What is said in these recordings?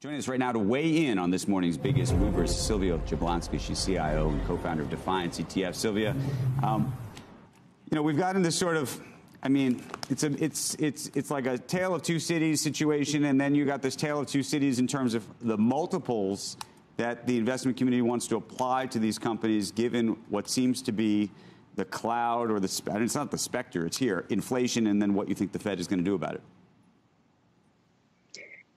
Joining us right now to weigh in on this morning's biggest movers, Sylvia Jablonski. She's CIO and co-founder of Defiance ETFs. Sylvia, we've gotten this sort of, it's like a tale of two cities situation, and then you got this tale of two cities in terms of the multiples that the investment community wants to apply to these companies, given what seems to be the cloud or it's not the specter, it's here, inflation, and then what you think the Fed is going to do about it.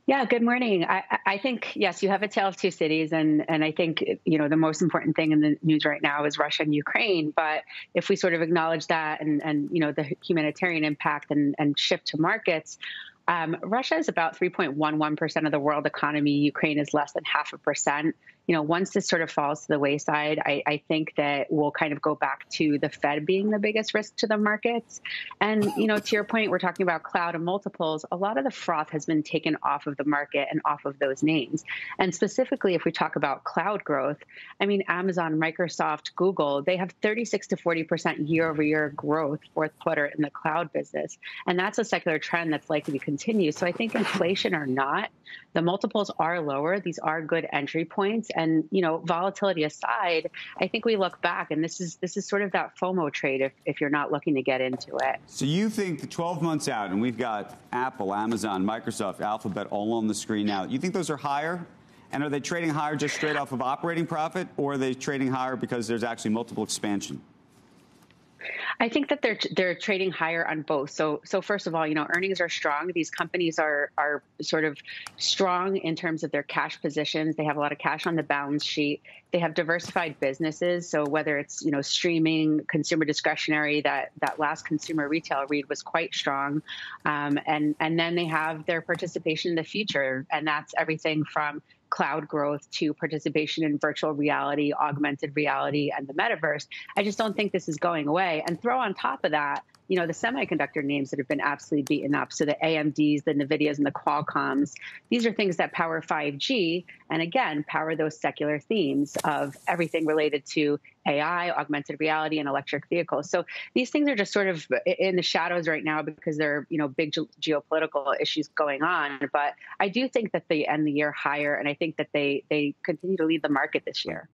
Yeah, good morning. I think, yes, you have a tale of two cities. And I think, the most important thing in the news right now is Russia and Ukraine. But if we sort of acknowledge that and the humanitarian impact and shift to markets, Russia is about 3.11% of the world economy. Ukraine is less than 0.5%. Once this sort of falls to the wayside, I think that we'll kind of go back to the Fed being the biggest risk to the markets. And, to your point, we're talking about cloud and multiples. A lot of the froth has been taken off of the market and off of those names. And specifically, if we talk about cloud growth, Amazon, Microsoft, Google, they have 36 to 40% year-over-year growth fourth quarter in the cloud business. And that's a secular trend that's likely to continue. So I think inflation or not, the multiples are lower. These are good entry points. And, volatility aside, I think we look back, and this is sort of that FOMO trade if you're not looking to get into it. So you think the 12 months out, and we've got Apple, Amazon, Microsoft, Alphabet all on the screen now, you think those are higher? And are they trading higher just straight off of operating profit, or are they trading higher because there's actually multiple expansion? I think that they're trading higher on both. So first of all, earnings are strong. These companies are sort of strong in terms of their cash positions. They have a lot of cash on the balance sheet. They have diversified businesses. So whether it's, streaming, consumer discretionary, that last consumer retail read was quite strong. And then they have their participation in the future. And that's everything from cloud growth to participation in virtual reality, augmented reality, and the metaverse. I just don't think this is going away. And throw on top of that, the semiconductor names that have been absolutely beaten up. So the AMDs, the NVIDIAs, and the Qualcomms, these are things that power 5G and, again, power those secular themes of everything related to AI, augmented reality, and electric vehicles. So these things are just sort of in the shadows right now because there are, big geopolitical issues going on. But I do think that they end the year higher, and I think that they continue to lead the market this year.